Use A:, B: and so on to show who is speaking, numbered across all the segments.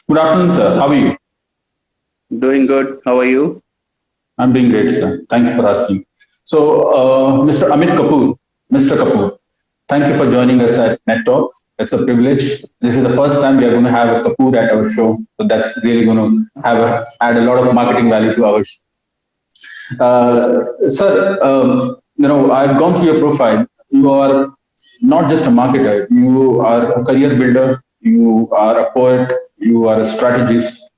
A: Good afternoon, sir. How are you?
B: Doing good. How are you?
A: I'm doing great, sir. Thank you for asking. So, Mr. Amit Kapoor, Mr. Kapoor, thank you for joining us at Net Talk. It's a privilege. This is the first time we are going to have a Kapoor at our show, so that's really going to add a lot of marketing value to our show. Sir, I've gone through your profile. You are not just a marketer. You are a career builder. You are a poet. You are a strategist.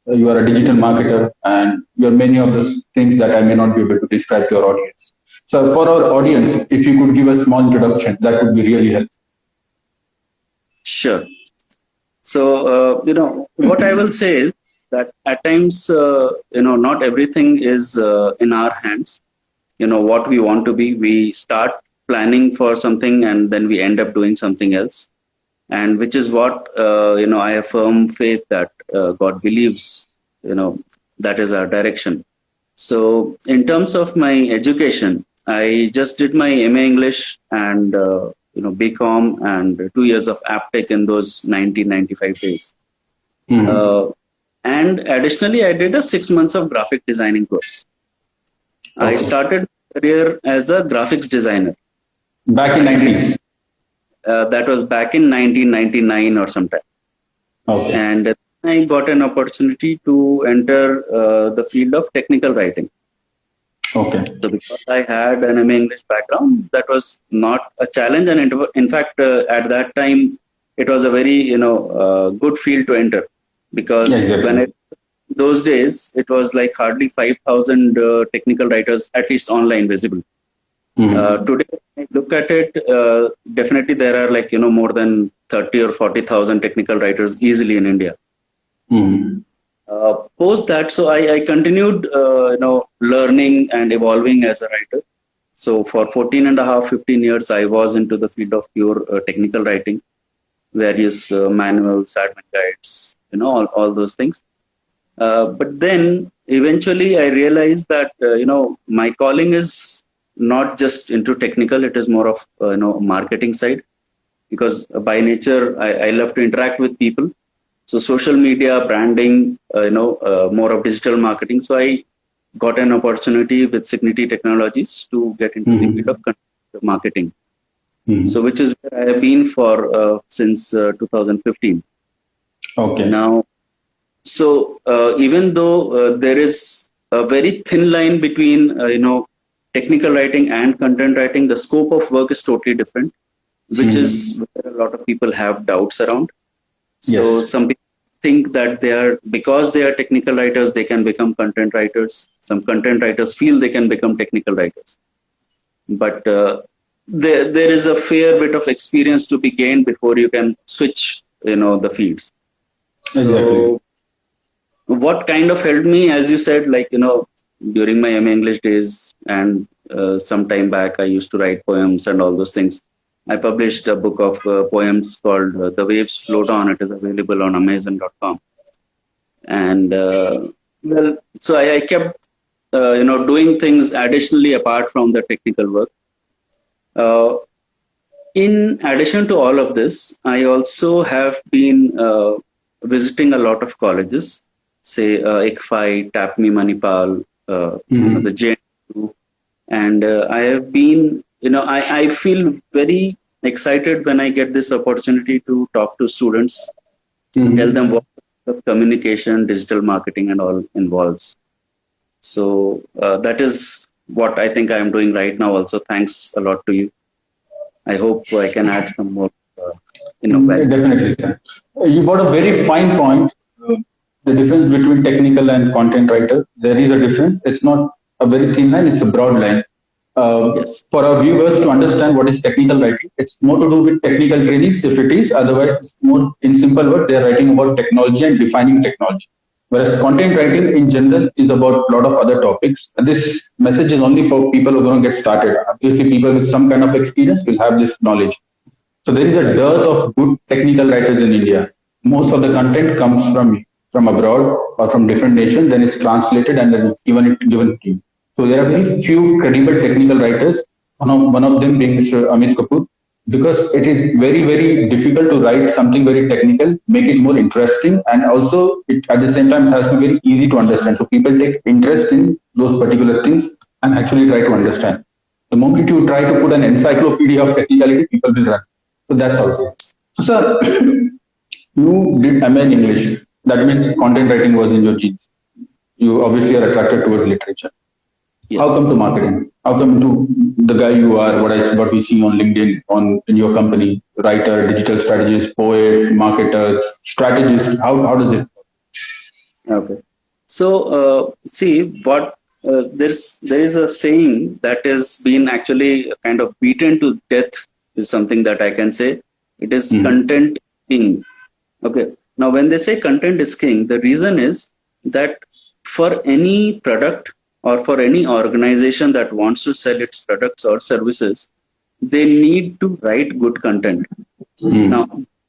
A: You are a digital marketer, and you're many of the things that I may not be able to describe to our audience. So, for our audience, if you could give a small introduction, that would be really helpful.
B: Sure. What I will say is that at times, not everything is in our hands. What we want to be, we start planning for something and then we end up doing something else. And which is what, I have firm faith that God believes, that is our direction. So in terms of my education, I just did my MA English and BCom and 2 years of AppTech in those 1995 days.
A: Mm-hmm.
B: And additionally, I did a 6 months of graphic designing course. Okay. I started career as a graphics designer.
A: Back in 90s?
B: That was back in 1999 or sometime.
A: Okay.
B: And I got an opportunity to enter the field of technical writing.
A: Okay.
B: So because I had an MA English background, that was not a challenge. And in fact, at that time, it was a very, good field to enter. Because those days, it was like hardly 5,000 technical writers, at least online, visible. Mm-hmm. Today, when I look at it, definitely there are more than 30 or 40,000 technical writers easily in India.
A: Mm-hmm.
B: Post that, so I continued, learning and evolving as a writer. So for 14 and a half, 15 years, I was into the field of pure technical writing, various manuals, admin guides, all those things. But then eventually I realized that, my calling is not just into technical, it is more of, marketing side, because by nature, I love to interact with people. So social media, branding, more of digital marketing. So I got an opportunity with Cigniti Technologies to get into the field of marketing. Mm-hmm. So which is where I have been for since 2015.
A: Okay.
B: Now, so even though there is a very thin line between, technical writing and content writing, the scope of work is totally different, which is where a lot of people have doubts around. So some people think that because they are technical writers, they can become content writers. Some content writers feel they can become technical writers. But there is a fair bit of experience to be gained before you can switch, the fields. So
A: exactly.
B: What kind of helped me, as you said, during my MA English days and some time back, I used to write poems and all those things. I published a book of poems called The Waves Float On. It is available on Amazon.com. And so I kept, doing things additionally apart from the technical work. In addition to all of this, I also have been visiting a lot of colleges, say ICFAI, TAPMI, Manipal, the JNU, and I have been, I feel very excited when I get this opportunity to talk to students, tell them what communication, digital marketing and all involves. So that is what I think I am doing right now. Also, thanks a lot to you. I hope I can add some more.
A: Definitely, sir. You brought a very fine point. The difference between technical and content writer. There is a difference. It's not a very thin line. It's a broad line. For our viewers to understand what is technical writing, it's more to do with technical trainings if it is. Otherwise, it's more in simple words. They are writing about technology and defining technology. Whereas content writing in general is about a lot of other topics. This message is only for people who are going to get started. Obviously, people with some kind of experience will have this knowledge. So there is a dearth of good technical writers in India. Most of the content comes from abroad or from different nations, then it's translated and then it's given to you. So there are very few credible technical writers. One of them being Mr. Amit Kapoor. because it is very, very difficult to write something very technical, make it more interesting, and also it, at the same time, it has to be very easy to understand. So people take interest in those particular things and actually try to understand. The moment you try to put an encyclopedia of technicality, people will run. So that's how it is. So, sir, you did MA in English. That means content writing was in your genes. You obviously are attracted towards literature.
B: Yes.
A: How come to marketing? How come to the guy you are? What we see on LinkedIn, on in your company, writer, digital strategist, poet, marketers, strategist. How does it?
B: Okay. So see what there is a saying that has been actually kind of beaten to death is something that I can say. It is content king. Okay. Now when they say content is king, the reason is that for any product or for any organization that wants to sell its products or services, they need to write good content. Now,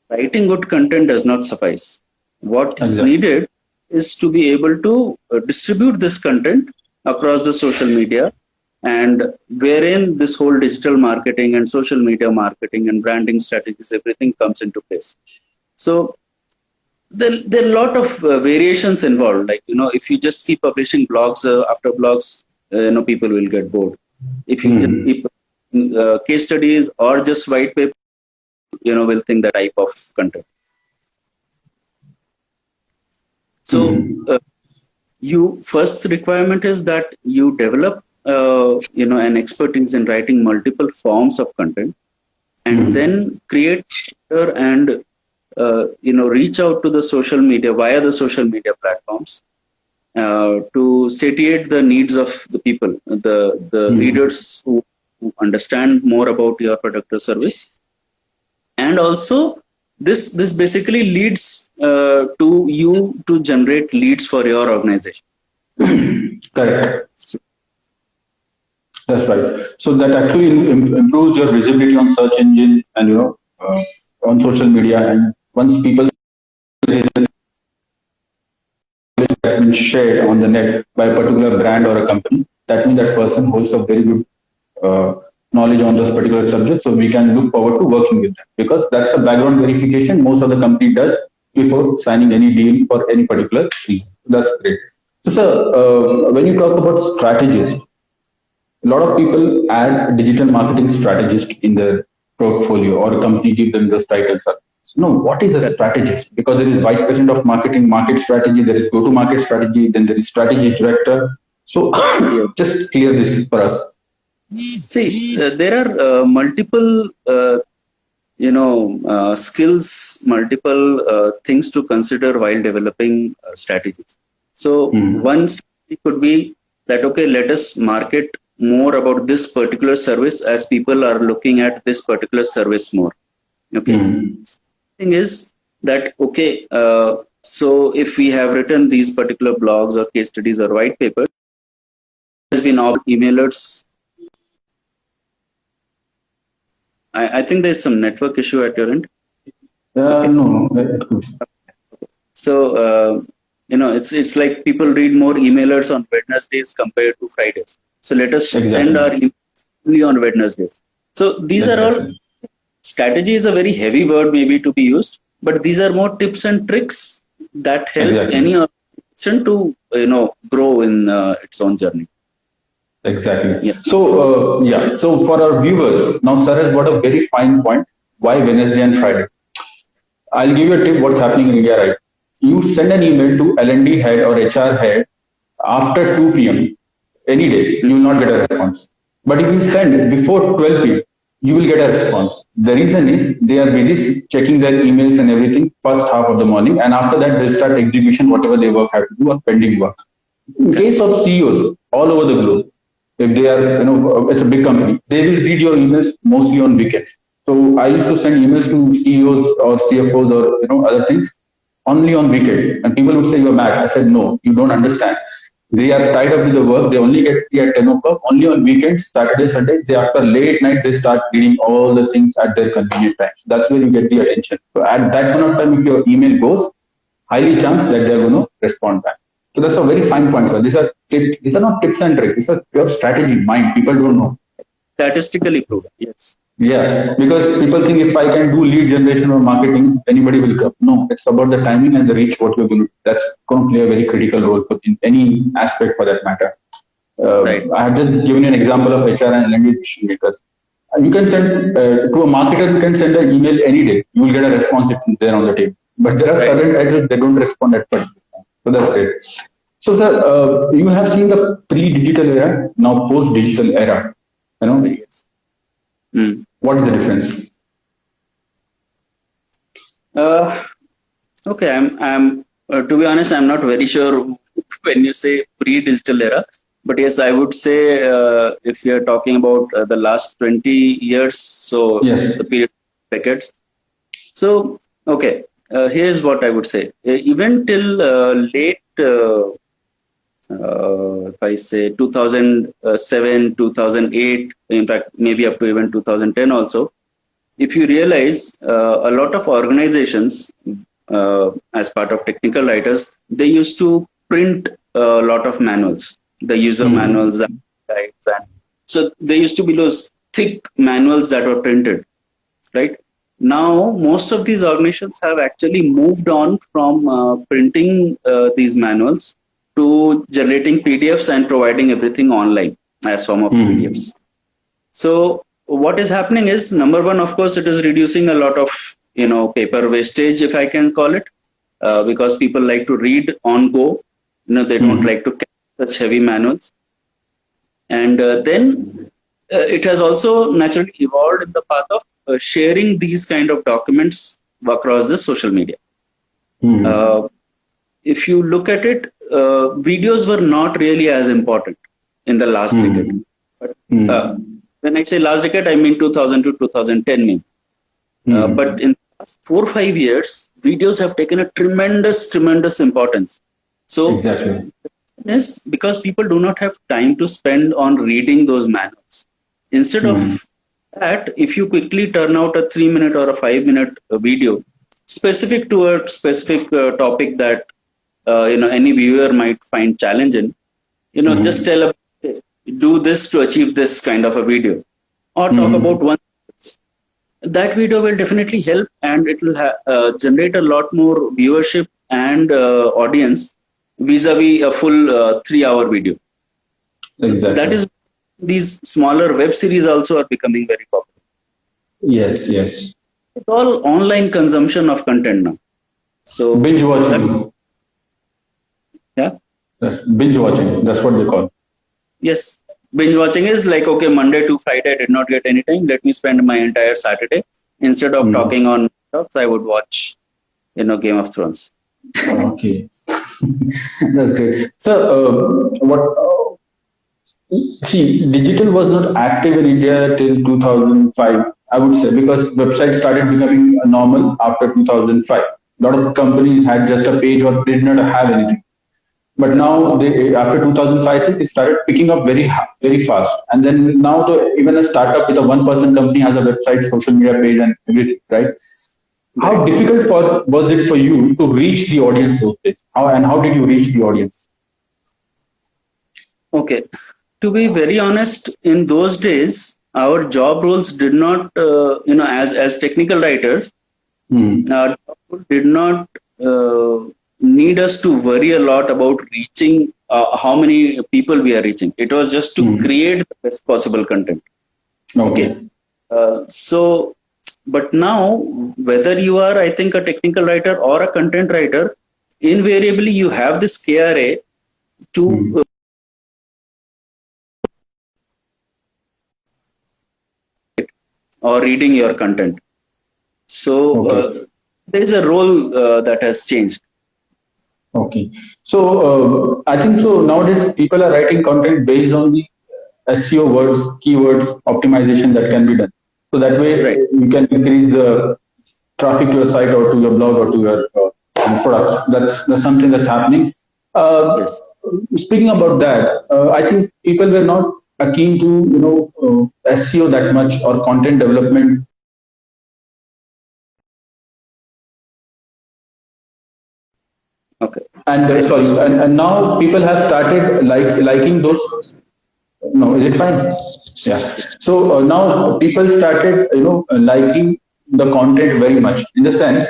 B: writing good content does not suffice. What is needed is to be able to distribute this content across the social media, and wherein this whole digital marketing and social media marketing and branding strategies, everything comes into place. So there are a lot of variations involved. Like, if you just keep publishing blogs after blogs, people will get bored. If you just keep case studies or just white paper, will think that type of content. So you first requirement is that you develop an expertise in writing multiple forms of content, and then create and reach out to the social media via the social media platforms to satiate the needs of the people, the readers who understand more about your product or service. And also this basically leads to you to generate leads for your organization.
A: Correct. That's right. So that actually improves your visibility on search engine and on social media. And once people has been shared on the net by a particular brand or a company, that means that person holds a very good knowledge on this particular subject. So we can look forward to working with them, because that's a background verification most of the company does before signing any deal for any particular reason. That's great. So, sir, when you talk about strategist, a lot of people add digital marketing strategist in their portfolio, or a company give them those titles. No, what is a strategist? Because there is vice president of marketing, market strategy, there is go-to-market strategy, then there is strategy director. So just clear this for us.
B: See, there are multiple, skills, multiple things to consider while developing strategies. So one strategy could be that, okay, let us market more about this particular service as people are looking at this particular service more. Okay. Thing is that, okay, so if we have written these particular blogs or case studies or white papers, there's been all emailers. I think there's some network issue at your end.
A: No.
B: So, it's like people read more emailers on Wednesdays compared to Fridays. So let us send our emails only on Wednesdays. So these are all, strategy is a very heavy word maybe to be used, but these are more tips and tricks that help any organization to, grow in its own journey.
A: Exactly. Yeah. So, so for our viewers, now sir has got a very fine point. Why Wednesday and Friday? I'll give you a tip what's happening in India, right? You send an email to L&D head or HR head after 2 p.m. any day, you will not get a response. But if you send before 12 p.m., you will get a response. The reason is they are busy checking their emails and everything first half of the morning, and after that they'll start execution, whatever they work have to do or pending work. In case of CEOs all over the globe, if they are, it's a big company, they will read your emails mostly on weekends. So I used to send emails to CEOs or CFOs or other things only on weekend, and people would say you're mad. I said no, you don't understand. They are tied up with the work. They only get free at 10 o'clock. Only on weekends, Saturday, Sunday, they after late night they start reading all the things at their convenient times. That's where you get the attention. So at that point of time, if your email goes, highly chance that they're going to respond back. So that's a very fine point, sir. These are not tips and tricks. These are pure strategy, mind. People don't know.
B: Statistically proven, yes.
A: Yeah, because people think if I can do lead generation or marketing, anybody will come. No, it's about the timing and the reach. What we're going to. That's going to play a very critical role for in any aspect for that matter.
B: Right.
A: I have just given you an example of HR and L&D decision makers. You can send to a marketer. You can send an email any day. You will get a response if it's there on the table. But there are
B: Right.
A: certain titles they don't respond at particular time. So that's great. So sir, you have seen the pre-digital era, now post-digital era. You know
B: Yes. Mm.
A: what is the difference?
B: Uh, okay. I'm. To be honest, I'm not very sure when you say pre-digital era, but yes, I would say if you're talking about the last 20 years, so
A: Yes.
B: the period decades. So okay, here's what I would say. Even till late, if I say 2007, 2008, in fact, maybe up to even 2010 also, if you realize a lot of organizations as part of technical writers, they used to print a lot of manuals, the user
A: Hmm.
B: manuals and guides, and so there used to be those thick manuals that were printed. Right now, most of these organizations have actually moved on from printing these manuals to generating PDFs and providing everything online as form of
A: Hmm.
B: PDFs. So what is happening is, number one, of course, it is reducing a lot of paper wastage, if I can call it, because people like to read on go. They don't
A: Hmm.
B: like to carry such heavy manuals, and then it has also naturally evolved in the path of sharing these kind of documents across the social media.
A: Hmm.
B: Uh, if you look at it, videos were not really as important in the last decade.
A: Hmm.
B: But uh,
A: Hmm.
B: when I say last decade, I mean 2000 to 2010. Maybe. But
A: Hmm.
B: in the last 4 or 5 years, videos have taken a tremendous importance. So,
A: Exactly.
B: is because people do not have time to spend on reading those manuals. Instead of
A: Hmm.
B: that, if you quickly turn out a 3 minute or a 5 minute video specific to a specific topic that any viewer might find challenging, just
A: Hmm.
B: tell a, do this to achieve this kind of a video, or talk
A: Hmm.
B: about one. That video will definitely help, and it will generate a lot more viewership and audience vis-a-vis a full 3 hour video. So that
A: Exactly.
B: is, these smaller web series also are becoming very popular.
A: Yes. Yes.
B: It's all online consumption of content now. So
A: Binge
B: that,
A: watching.
B: yeah,
A: That's binge watching. That's what they call.
B: yes. Binge watching is like, okay, Monday to Friday I did not get any time. Let me spend my entire Saturday, instead of
A: Hmm.
B: talking on talks, I would watch Game of Thrones.
A: Okay. That's great. So, what? See, digital was not active in India till 2005, I would say, because websites started becoming normal after 2005. A lot of companies had just a page or did not have anything. But now, after 2005, it started picking up very fast. And then now, even a startup with a one-person company has a website, social media page, and everything, right? How
B: Right.
A: difficult was it for you to reach the audience those days? How did you reach the audience?
B: Okay. To be very honest, in those days, our job roles did not, as technical writers,
A: Hmm.
B: our job role did not need us to worry a lot about reaching how many people we are reaching. It was just to
A: Hmm.
B: create the best possible content. Okay.
A: Okay.
B: So, but now, whether you are, I think, a technical writer or a content writer, invariably you have this KRA to
A: Hmm.
B: or reading your content. So
A: Okay.
B: there is a role that has changed.
A: Okay. So I think so nowadays people are writing content based on the SEO words, keywords optimization that can be done. So that way
B: Right.
A: you can increase the traffic to your site or to your blog or to your products. That's something that's happening. Uh,
B: Yes.
A: Speaking about that, I think people were not keen to SEO that much or content development.
B: Okay.
A: And
B: Right.
A: sorry, and now people have started liking those. No, is it fine? Yeah. So now people started, liking the content very much. In the sense,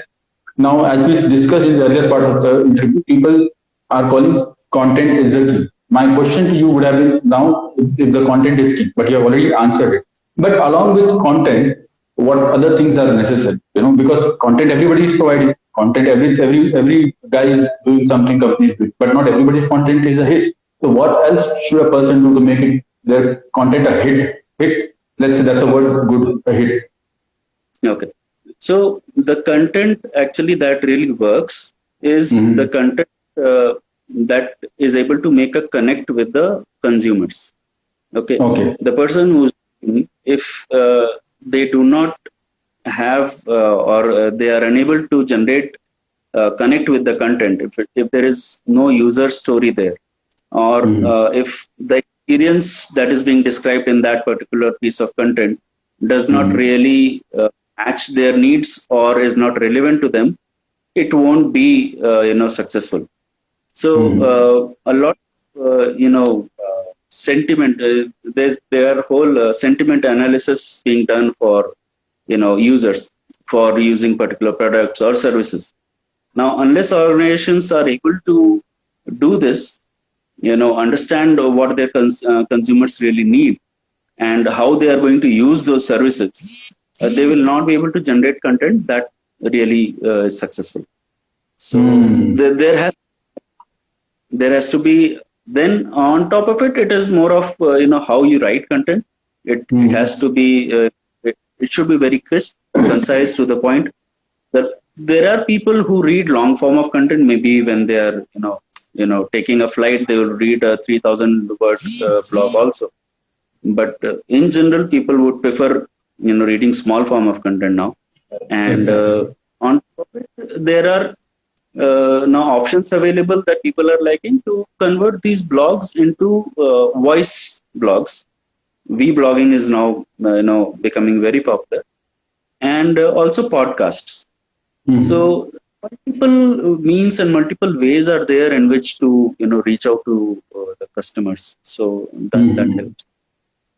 A: now as we discussed in the earlier part of the interview, people are calling content is the key. My question to you would have been now if the content is key, but you have already answered it. But along with content, what other things are necessary? Because content everybody is providing content. Every guy is doing something companies do, but not everybody's content is a hit. So what else should a person do to make it their content a hit? Hit. Let's say that's a word. Good. A hit.
B: Okay. So the content actually that really works is the content that is able to make a connect with the consumers. Okay.
A: Okay.
B: The person who's, if they do not have or they are unable to generate connect with the content, if there is no user story there, or if the experience that is being described in that particular piece of content does not really match their needs or is not relevant to them, it won't be successful. So a lot sentiment, there are whole sentiment analysis being done for users for using particular products or services. Now, unless organizations are able to do this, understand what their consumers really need and how they are going to use those services, they will not be able to generate content that really is successful. So there has to be, then on top of it, it is more of how you write content. It has to be it should be very crisp, concise, to the point. That there are people who read long form of content. Maybe when they are taking a flight, they will read a 3,000 word blog also. But in general, people would prefer reading small form of content now. And on top of it, there are now options available that people are liking to convert these blogs into voice blogs. Vlogging is now becoming very popular, and also podcasts. So multiple means and multiple ways are there in which to reach out to the customers. So that helps.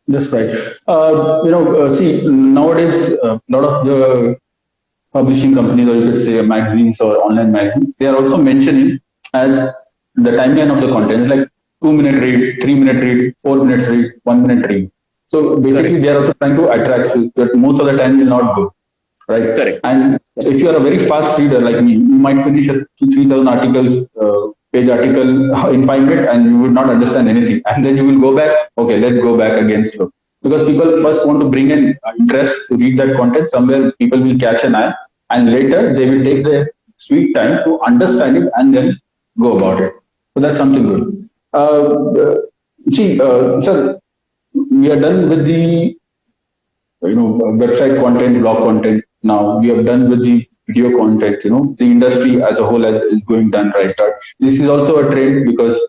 A: That's right. See, nowadays, a lot of the publishing companies, or you could say magazines or online magazines, they are also mentioning as the timeline of the content is like 2-minute read, 3-minute read, 4 minutes read, 1 minute read. So basically, they are also trying to attract you, that most of the time will not go, right?
B: Correct.
A: And if you are a very fast reader like me, you might finish a 3,000 articles, page article in 5 minutes, and you would not understand anything. And then you will go back. Okay, let's go back again slow. Because people first want to bring in interest to read that content. Somewhere people will catch an eye, and later they will take their sweet time to understand it and then go about it. So that's something good. Sir, we are done with the website content, blog content. Now we have done with the video content. The industry as a whole is going done right. This is also a trend because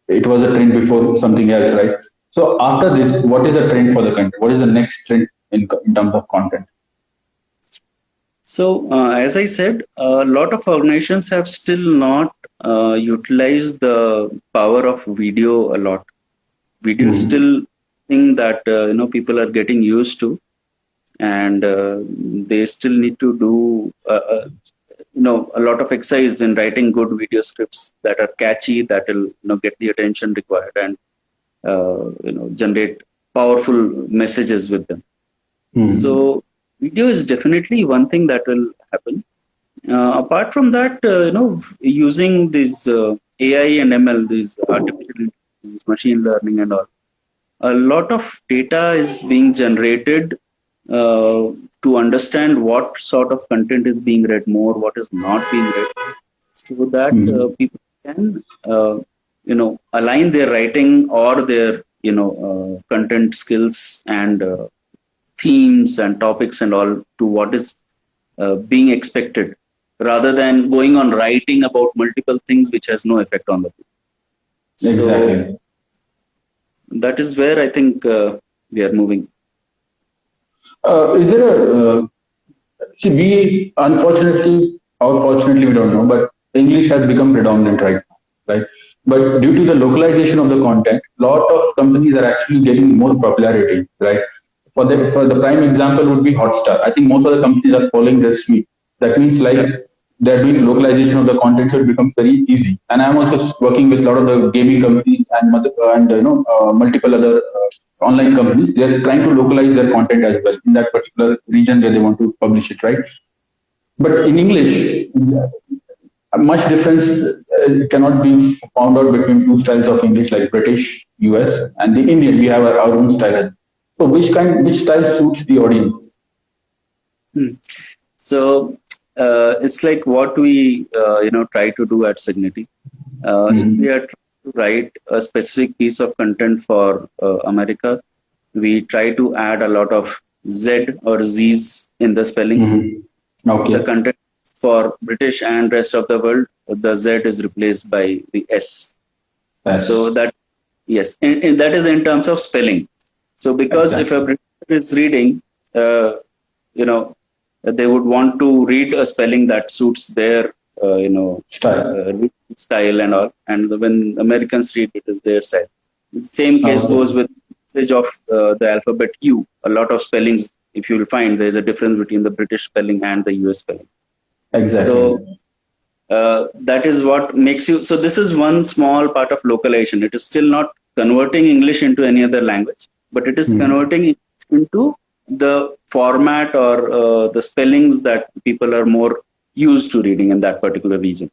A: it was a trend before something else, right? So after this, what is the trend for the country? What is the next trend in terms of content?
B: So as I said, a lot of organizations have still not utilized the power of video a lot. Video is still thing that people are getting used to, and they still need to do a lot of exercise in writing good video scripts that are catchy, that will get the attention required, and generate powerful messages with them. So video is definitely one thing that will happen. Apart from that, using these AI and ML, these artificial intelligence, machine learning and all, a lot of data is being generated to understand what sort of content is being read more, what is not being read, so that people can align their writing or their content skills and themes and topics and all to what is being expected, rather than going on writing about multiple things which has no effect on the people.
A: Exactly.
B: So that is where I think we are moving.
A: Is there a we unfortunately or fortunately we don't know, but English has become predominant right now, right? But due to the localization of the content, lot of companies are actually getting more popularity, right? For the prime example would be Hotstar. I think most of the companies are following this suite. That means like they're doing localization of the content, so it becomes very easy. And I'm also working with a lot of the gaming companies and multiple other online companies. They're trying to localize their content as well in that particular region where they want to publish it, right? But in English, much difference cannot be found out between two styles of English, like British, US, and the Indian. We have our own style. So which style suits the audience?
B: Hmm. So it's like what we try to do at Cigniti. If we are trying to write a specific piece of content for America, we try to add a lot of Z or Z's in the spellings.
A: Okay.
B: The content for British and rest of the world, the Z is replaced by the S.
A: Yes.
B: So that, yes, and that is in terms of spelling. So because if a British is reading, they would want to read a spelling that suits their, style and all. And when Americans read, it is their style. The same case goes with usage of the alphabet U. A lot of spellings, if you will find, there is a difference between the British spelling and the US spelling.
A: Exactly.
B: So that is what makes you. So this is one small part of localization. It is still not converting English into any other language, but it is converting it into the format or the spellings that people are more used to reading in that particular region.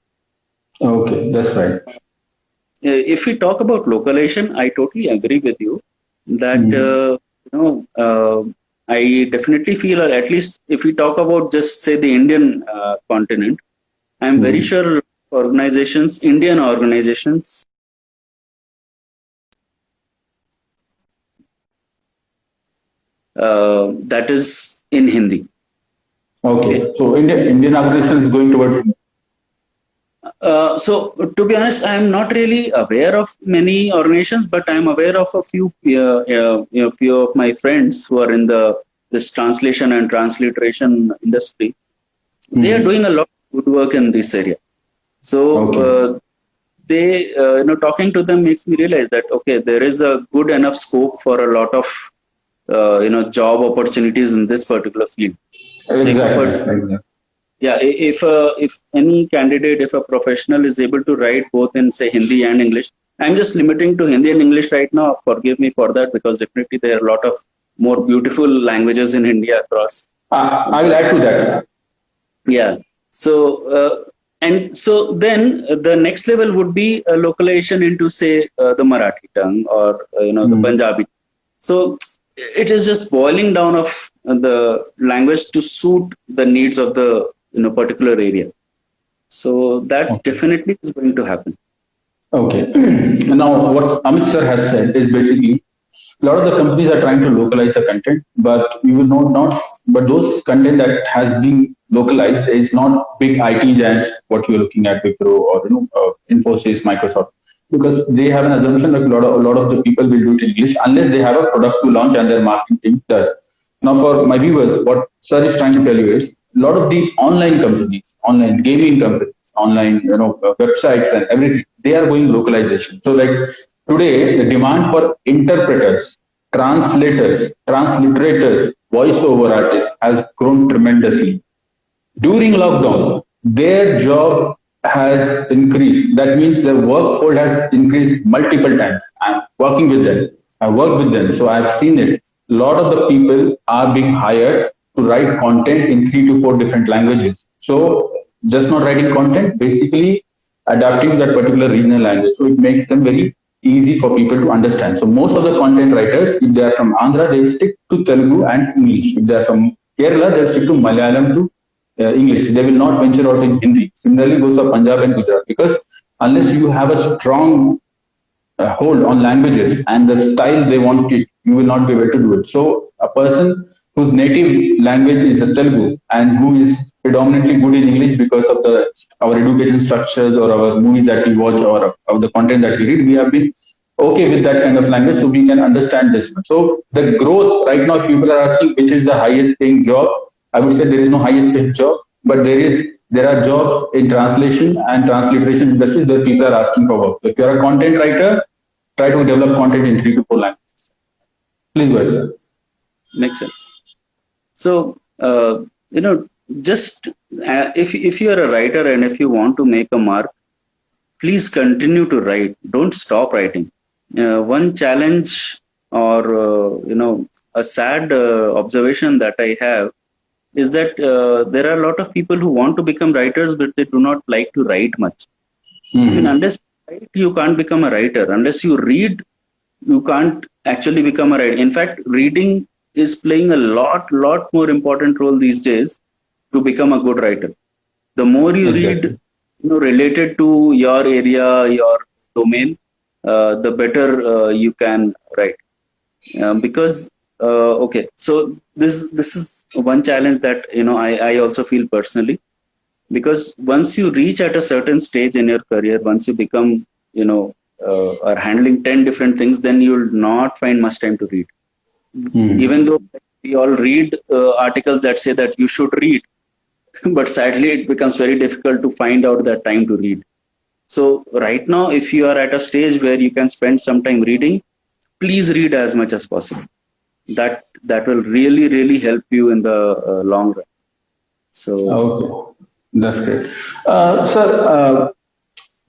A: Okay, that's right.
B: If we talk about localization, I totally agree with you that I definitely feel, or at least if we talk about just say the Indian continent, I'm very sure Indian organizations, that is in Hindi.
A: Okay, so Indian organization is going towards.
B: So to be honest, I am not really aware of many organizations, but I am aware of a few, few of my friends who are in this translation and transliteration industry. They are doing a lot of good work in this area. So they, talking to them makes me realize that okay, there is a good enough scope for a lot of job opportunities in this particular field.
A: Exactly.
B: Yeah, if any candidate, if a professional is able to write both in say Hindi and English, I'm just limiting to Hindi and English right now. Forgive me for that, because definitely there are a lot of more beautiful languages in India across.
A: I will add to that.
B: Yeah. So and so then the next level would be a localization into say the Marathi tongue or the Punjabi. So it is just boiling down of the language to suit the needs of the particular area. So that definitely is going to happen.
A: Okay. Now, what Amit sir has said is basically a lot of the companies are trying to localize the content, but you will not. But those content that has been localized is not big IT giants. What you are looking at, Wipro or Infosys, Microsoft, because they have an assumption that a lot of the people will do it in English unless they have a product to launch and their marketing team does. Now, for my viewers, what sir is trying to tell you is a lot of the online companies, online gaming companies, online websites and everything, they are going localization. So like today, the demand for interpreters, translators, transliterators, voiceover artists has grown tremendously. During lockdown, their job has increased. That means the workforce has increased multiple times. I'm working with them. I work with them, so I've seen it. A lot of the people are being hired to write content in 3 to 4 different languages. So just not writing content, basically adapting that particular regional language. So it makes them very easy for people to understand. So most of the content writers, if they are from Andhra, they stick to Telugu and English. If they are from Kerala, they'll stick to Malayalam to English. They will not venture out in Hindi. Similarly goes for Punjab and Gujarat, because unless you have a strong hold on languages and the style they want it, you will not be able to do it. So a person whose native language is Telugu and who is predominantly good in English because of our education structures or our movies that we watch or the content that we read, we have been okay with that kind of language, so we can understand this. So the growth right now, if people are asking which is the highest paying job, I would say there is no highest paying job, but there is there are jobs in translation and transliteration industries where people are asking for work. So if you are a content writer, try to develop content in 3 to 4 languages. Please go ahead, sir.
B: Makes sense. So, just if you are a writer and if you want to make a mark, please continue to write. Don't stop writing. One challenge or a sad observation that I have is that there are a lot of people who want to become writers, but they do not like to write much. I mean, unless you write, you can't become a writer. Unless you read, you can't actually become a writer. In fact, reading is playing a lot more important role these days to become a good writer. The more you read, related to your area, your domain, the better you can write. Because okay, so this is one challenge that I also feel personally, because once you reach at a certain stage in your career, once you become are handling 10 different things, then you will not find much time to read. Even though we all read articles that say that you should read, but sadly it becomes very difficult to find out that time to read. So right now, if you are at a stage where you can spend some time reading, please read as much as possible. That will really help you in the long run. So
A: okay, that's great, sir.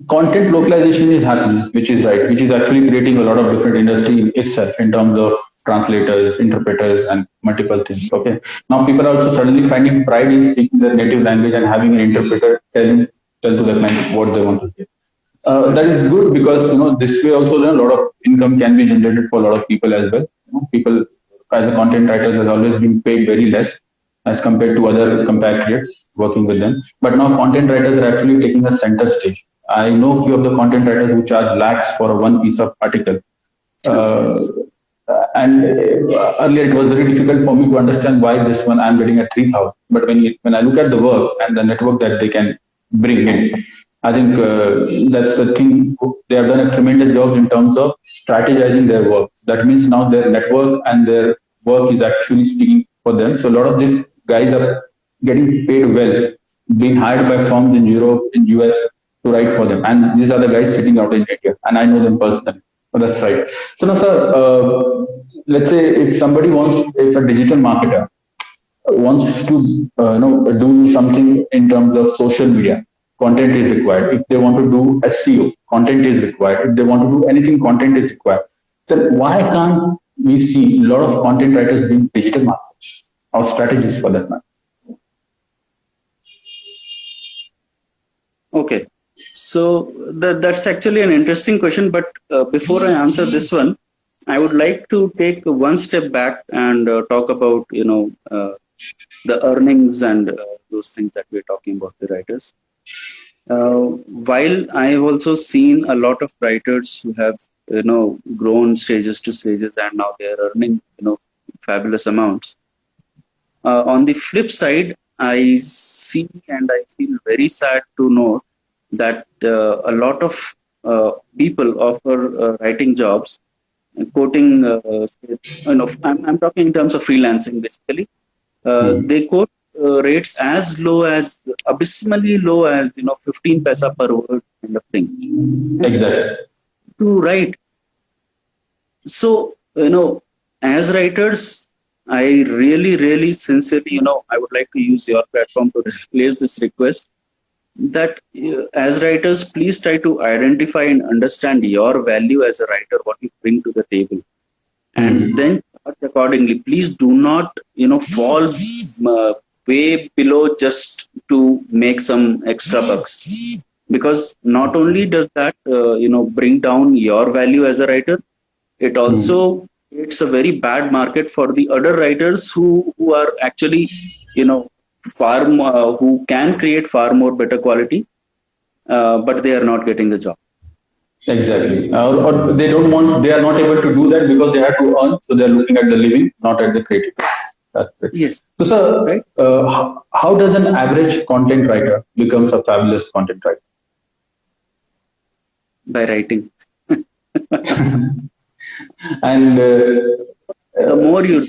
A: Content localization is happening, which is right, which is actually creating a lot of different industry in itself in terms of translators, interpreters, and multiple things. Okay, now people are also suddenly finding pride in speaking their native language and having an interpreter tell to the client what they want to hear. That is good because this way also a lot of income can be generated for a lot of people as well. People as a content writers has always been paid very less as compared to other compatriots working with them. But now content writers are actually taking a center stage. I know few of the content writers who charge lakhs for one piece of article. And earlier it was very difficult for me to understand why this one I'm getting at 3,000. But when I look at the work and the network that they can bring in, I think that's the thing. They have done a tremendous job in terms of strategizing their work. That means now their network and their work is actually speaking for them. So a lot of these guys are getting paid well, being hired by firms in Europe, in US to write for them. And these are the guys sitting out in India, and I know them personally. So that's right. So now, sir, let's say if a digital marketer wants to do something in terms of social media, content is required. If they want to do SEO, content is required. If they want to do anything, content is required. Then why can't we see a lot of content writers being digital marketers or strategists for that matter?
B: okay, so that's actually an interesting question. But before I answer this one, I would like to take one step back and talk about the earnings and those things that we're talking about, the writers. While I have also seen a lot of writers who have grown stages to stages and now they are earning fabulous amounts. On the flip side, I see and I feel very sad to know that a lot of people offer writing jobs, quoting. I'm talking in terms of freelancing basically. They quote rates as low as abysmally low as 15 paisa per word kind of thing.
A: Exactly.
B: To write. So as writers, I really sincerely I would like to use your platform to place this request that as writers, please try to identify and understand your value as a writer, what you bring to the table, and then charge accordingly. Please do not fall way below just to make some extra bucks, because not only does that bring down your value as a writer, it also creates a very bad market for the other writers who are actually far more, who can create far more better quality, but they are not getting the job.
A: Exactly. Or they don't want, they are not able to do that because they have to earn. So they're looking at the living, not at the creativity. That's it.
B: Yes.
A: So, sir,
B: Right.
A: how does an average content writer becomes a fabulous content writer?
B: By writing.
A: And
B: The more you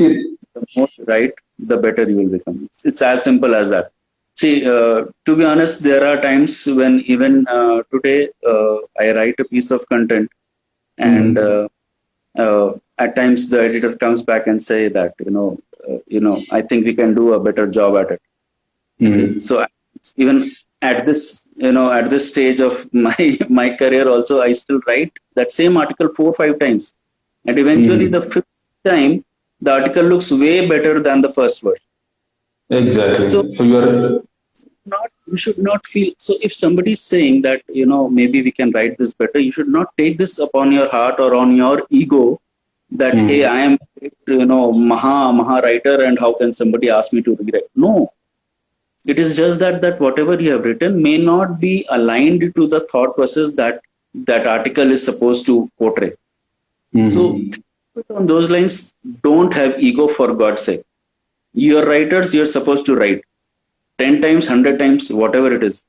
B: write, the better you will become. It's as simple as that. See, to be honest, there are times when even today I write a piece of content, and at times the editor comes back and say that I think we can do a better job at it. Okay, so even at this at this stage of my career, also I still write that same article 4 or 5 times, and eventually the fifth time the article looks way better than the first word.
A: Exactly.
B: So
A: So you're
B: not you should not feel so if somebody is saying that maybe we can write this better, you should not take this upon your heart or on your ego that hey, I am maha writer, and how can somebody ask me to rewrite? No, it is just that whatever you have written may not be aligned to the thought process that that article is supposed to portray. So on those lines, don't have ego, for God's sake. You're writers, you're supposed to write 10 times, 100 times, whatever it is.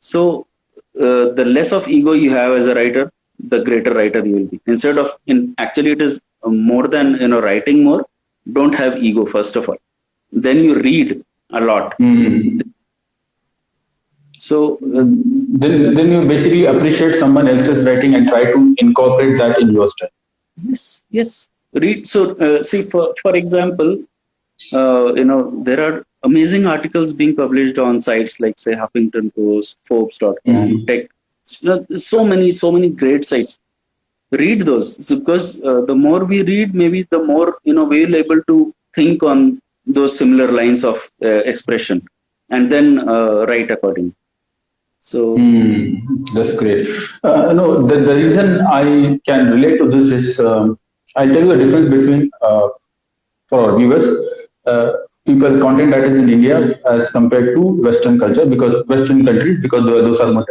B: So the less of ego you have as a writer, the greater writer you will be. Instead of, actually, it is more than writing more. Don't have ego first of all. Then you read a lot. So
A: then you basically appreciate someone else's writing and try to incorporate that in your style.
B: yes, read. So see, for example, there are amazing articles being published on sites like, say, Huffington Post, Forbes.com, Tech. So many great sites. Read those, because the more we read, maybe the more we'll able to think on those similar lines of expression, and then write accordingly. So
A: that's great. No, the reason I can relate to this is I'll tell you the difference between for our viewers, people, content writers in India as compared to Western culture, because Western countries, because those are more,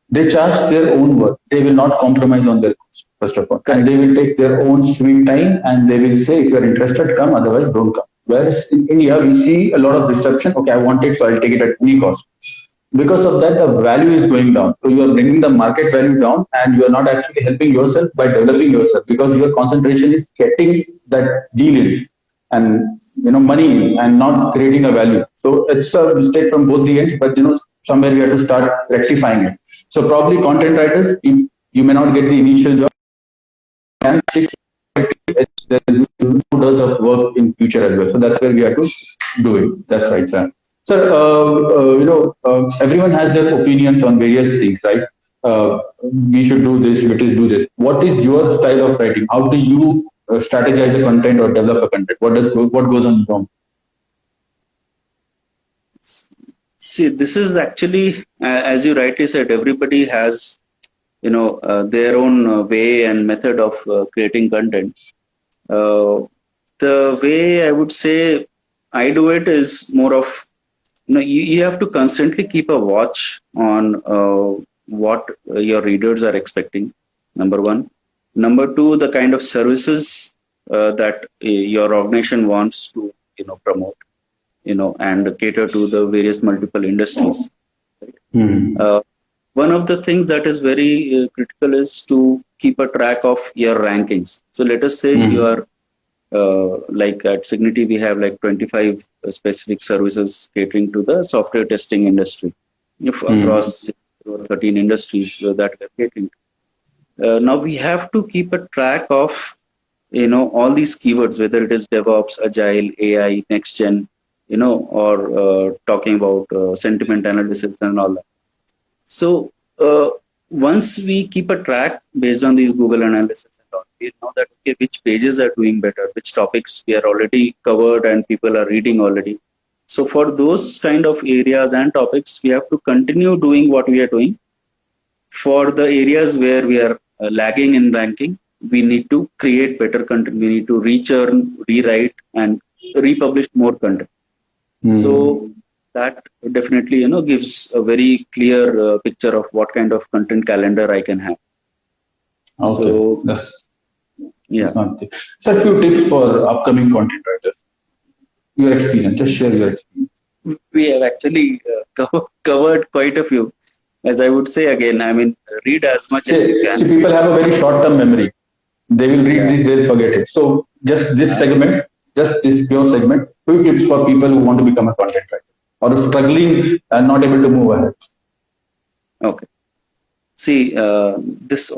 A: they charge their own work. They will not compromise on their cost, first of all. And they will take their own sweet time, and they will say, if you're interested, come, otherwise don't come. Whereas in India, we see a lot of disruption. Okay, I want it, so I'll take it at any cost. Because of that, the value is going down. So you are bringing the market value down, and you are not actually helping yourself by developing yourself, because your concentration is getting that deal in and money and not creating a value. So it's a mistake from both the ends, but somewhere we have to start rectifying it. So probably content writers, you may not get the initial job, and there is no dearth of work in future as well. So that's where we have to do it. That's right, sir. Sir, everyone has their opinions on various things, right? We should do this, we should do this. What is your style of writing? How do you strategize a content or develop a content? What goes on wrong?
B: See, this is actually, as you rightly said, everybody has their own way and method of creating content. The way I would say I do it is more of you have to constantly keep a watch on what your readers are expecting, number one. Number two, the kind of services that your organization wants to promote, and cater to the various multiple industries. One of the things that is very critical is to keep a track of your rankings. So let us say you are like at Cigniti, we have like 25 specific services catering to the software testing industry across 13 industries that we are catering to. Now we have to keep a track of all these keywords, whether it is DevOps, Agile, AI, next gen, or talking about sentiment analysis and all that. So once we keep a track based on these Google analysis and all, we know that okay, which pages are doing better, which topics we are already covered and people are reading already. So for those kind of areas and topics, we have to continue doing what we are doing. For the areas where we are lagging in ranking, we need to create better content. We need to rechurn, rewrite, and republish more content. So that definitely gives a very clear picture of what kind of content calendar I can have.
A: Okay.
B: So
A: yeah. So a few tips for upcoming content writers. Your experience, just share your experience.
B: We have actually covered quite a few. As I would say again, I mean, read as much as you can.
A: See, people have a very short-term memory. They will read this, they'll forget it. So just this segment, just this pure segment, few tips for people who want to become a content writer. or struggling and not able to move ahead?
B: Okay. See, this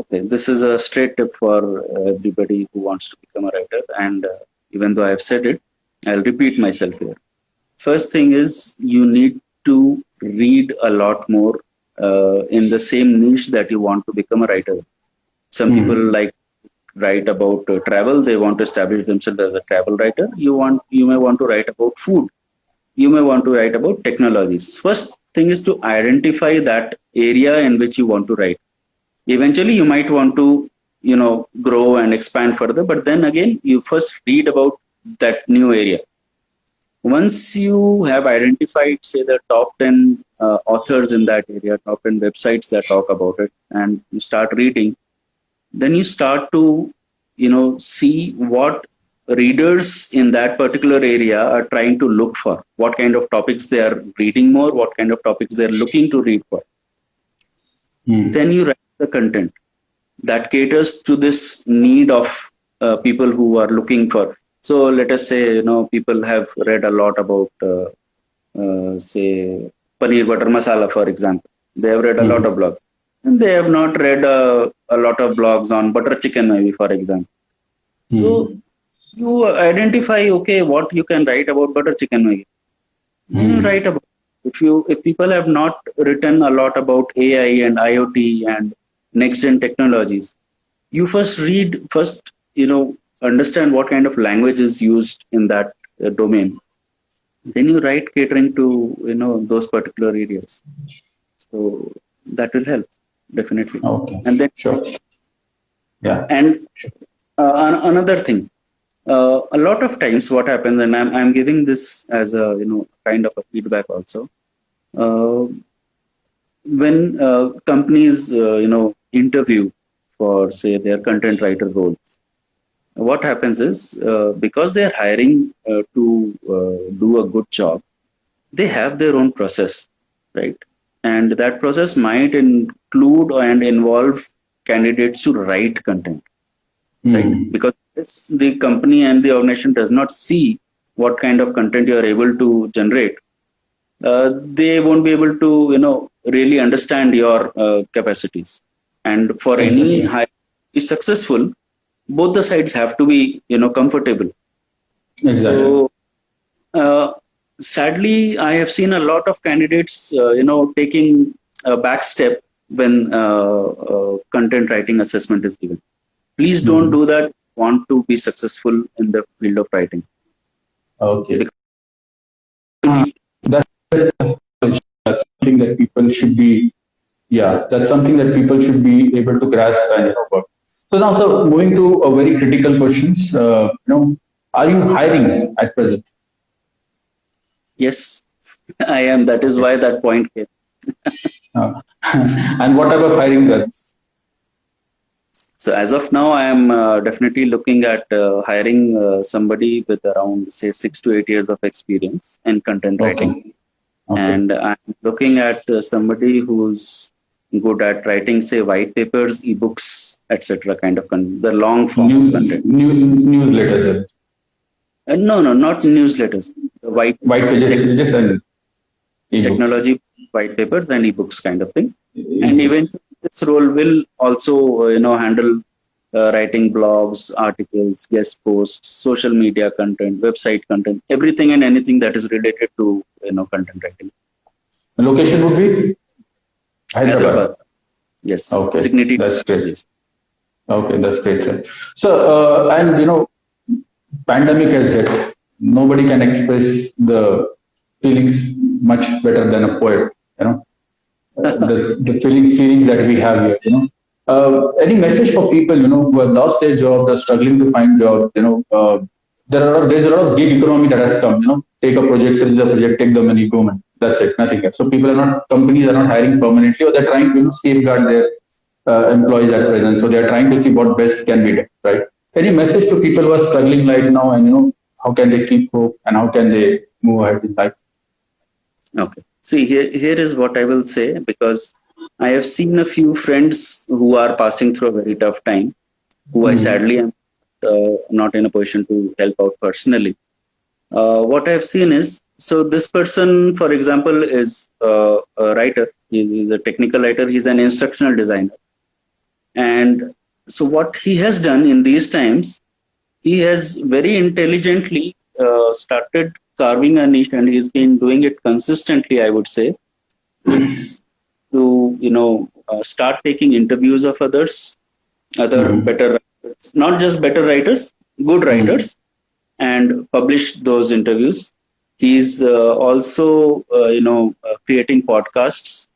B: is a straight tip for everybody who wants to become a writer. And even though I've said it, I'll repeat myself here. First thing is you need to read a lot more in the same niche that you want to become a writer. Some people like write about travel. They want to establish themselves as a travel writer. You may want to write about food. You may want to write about technologies. First thing is to identify that area in which you want to write. Eventually, you might want to, grow and expand further. But then again, you first read about that new area. Once you have identified, say, the top 10 authors in that area, top 10 websites that talk about it, and you start reading, then you start to, see what readers in that particular area are trying to look for, what kind of topics they are reading more, what kind of topics they're looking to read for. Then you write the content that caters to this need of people who are looking for. So let us say, people have read a lot about, say, paneer butter masala, for example. They have read a lot of blogs. And they have not read a lot of blogs on butter chicken, maybe, for example. So you identify, okay, what you can write about butter chicken, maybe. You write about. If people have not written a lot about AI and IoT and next gen technologies, you first understand what kind of language is used in that domain. Then you write catering to those particular areas. So that will help definitely.
A: Okay.
B: And then
A: sure. Yeah.
B: And another thing, a lot of times what happens, and I'm giving this as a kind of a feedback also. When companies interview for, say, their content writer roles, what happens is because they're hiring to do a good job, they have their own process, right? And that process might include and involve candidates to write content, right? Because the company and the organization does not see what kind of content you are able to generate, they won't be able to really understand your capacities. And for any hire to be successful, both the sides have to be comfortable.
A: Exactly.
B: So sadly, I have seen a lot of candidates taking a back step when content writing assessment is given. Please don't do that. Want to be successful in the field of writing.
A: Okay. That's something that people should be. Yeah, that's something that people should be able to grasp and work. So now, sir, moving to a very critical questions. Are you hiring at present?
B: Yes, I am. That is why that point came.
A: And what type of hiring that's?
B: So as of now, I am definitely looking at hiring somebody with around, say, 6 to 8 years of experience in content writing. Okay. And I'm looking at somebody who's good at writing, say, white papers, ebooks, etc. kind of the long form content.
A: Newsletters.
B: No, not newsletters. White
A: pages, just
B: technology, white papers, and ebooks kind of thing. And eventually, this role will also, handle writing blogs, articles, guest posts, social media content, website content, everything and anything that is related to, content writing.
A: The location would be Hyderabad.
B: Yes.
A: Okay.
B: Cigniti.
A: That's great. Okay, that's great, sir. So, and pandemic has hit. Nobody can express the feelings much better than a poet. The feelings that we have here. Any message for people who have lost their job, they're struggling to find jobs. There's a lot of gig economy that has come. Take a project, sell the project, take the money, go man. That's it, nothing else. So companies are not hiring permanently, or they're trying to safeguard their employees at present. So they're trying to see what best can be done, right? Any message to people who are struggling right now, and how can they keep hope and how can they move ahead in life?
B: Okay. See, here is what I will say, because I have seen a few friends who are passing through a very tough time, who I sadly am not in a position to help out personally. What I have seen is so this person, for example, is a writer. He's a technical writer. He's an instructional designer. And so what he has done in these times, he has very intelligently started carving a niche, and he's been doing it consistently, I would say, is to, start taking interviews of others, other better writers, not just better writers, good writers, and publish those interviews. He's also, creating podcasts.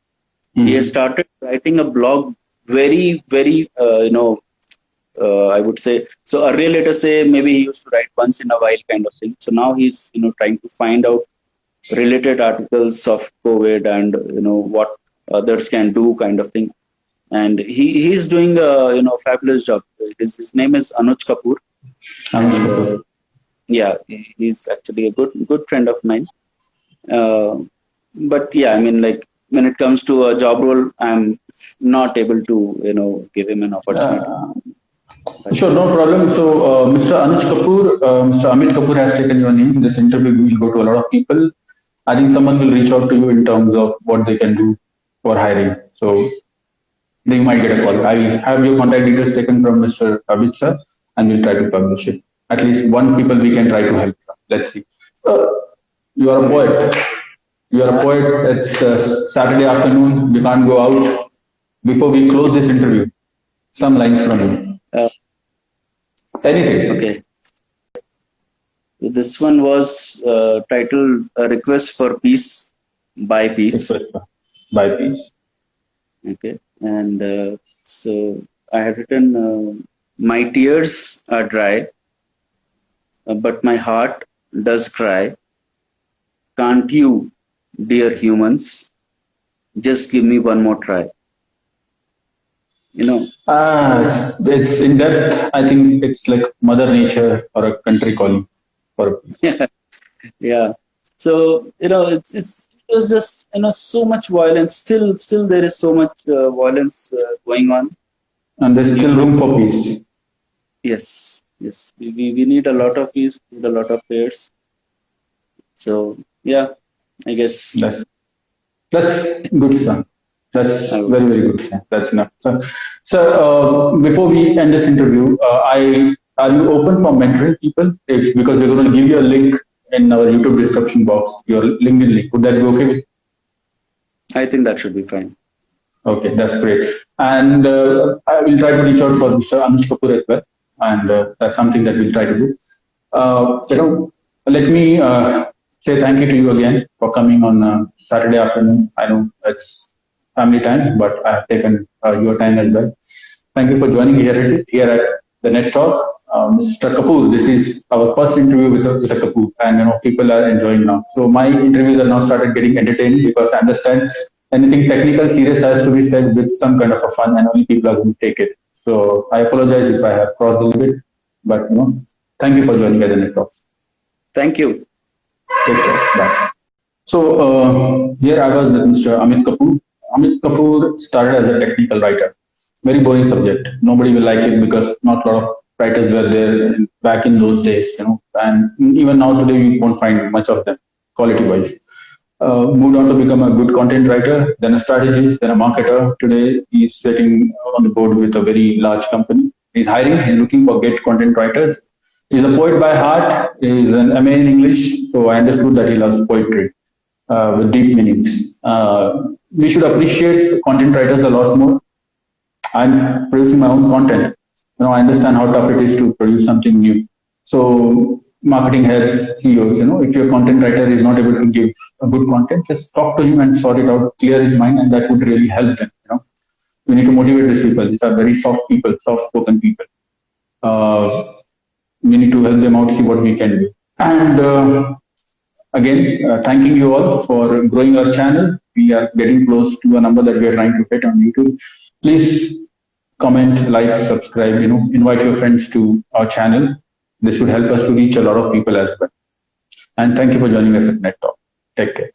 B: He has started writing a blog very, very, I would say. So earlier, let us say, maybe he used to write once in a while kind of thing. So now he's, trying to find out related articles of COVID and, what others can do kind of thing. And he's doing a, fabulous job. His name is Amit Kapoor. Yeah, he's actually a good friend of mine. But yeah, I mean, like, when it comes to a job role, I'm not able to, give him an opportunity.
A: Sure, no problem. So, Mr. Anuj Kapoor, Mr. Amit Kapoor has taken your name. This interview will go to a lot of people. I think someone will reach out to you in terms of what they can do for hiring. So, they might get a call. I will have your contact details taken from Mr. Abid sir, and we'll try to publish it. At least one people we can try to help. Let's see. You are a poet. You are a poet. It's Saturday afternoon. We can't go out. Before we close this interview, some lines from you. Anything.
B: Okay. This one was titled "A Request for Peace by Peace."
A: By peace.
B: Okay. And so I have written, "My tears are dry, but my heart does cry. Can't you, dear humans, just give me one more try?"
A: It's in depth. I think it's like Mother Nature or a country calling for peace.
B: Yeah. So it was just so much violence. Still there is so much violence going on.
A: And there's still room for peace.
B: Yes. We need a lot of peace. We need a lot of prayers. So yeah, I guess
A: that's good, sir. That's very, very good, sir. That's enough. So, before we end this interview, are you open for mentoring people? Because we're going to give you a link in our YouTube description box, your LinkedIn link. Would that be okay with you?
B: I think that should be fine.
A: Okay, that's great. And I will try to reach out for Mr. Anuj Kapoor as well. And that's something that we'll try to do. Let me say thank you to you again for coming on Saturday afternoon. I know it's family time, but I have taken your time as well. Thank you for joining here at the Net Talk. Mr. Kapoor, this is our first interview with a Kapoor, and people are enjoying now. So my interviews are now started getting entertaining because I understand anything technical, serious has to be said with some kind of a fun, and only people are going to take it. So I apologize if I have crossed the limit, but thank you for joining at the Net Talks.
B: Thank you.
A: Take care. Bye. So here I was with Mr. Amit Kapoor. Amit Kapoor started as a technical writer. Very boring subject. Nobody will like it because not a lot of writers were there back in those days, and even now today you won't find much of them quality-wise. Moved on to become a good content writer, then a strategist, then a marketer. Today he's sitting on the board with a very large company. He's hiring. He's looking for great content writers. He's a poet by heart. He's an MA in English, so I understood that he loves poetry with deep meanings. We should appreciate content writers a lot more. I'm producing my own content. I understand how tough it is to produce something new. So marketing heads, CEOs, if your content writer is not able to give a good content, just talk to him and sort it out, clear his mind, and that would really help them. We need to motivate these people. These are very soft people, soft-spoken people. We need to help them out, see what we can do. And again, thanking you all for growing our channel. We are getting close to a number that we are trying to hit on YouTube. Please comment, like, subscribe, invite your friends to our channel. This would help us to reach a lot of people as well. And thank you for joining us at Net Talk. Take care.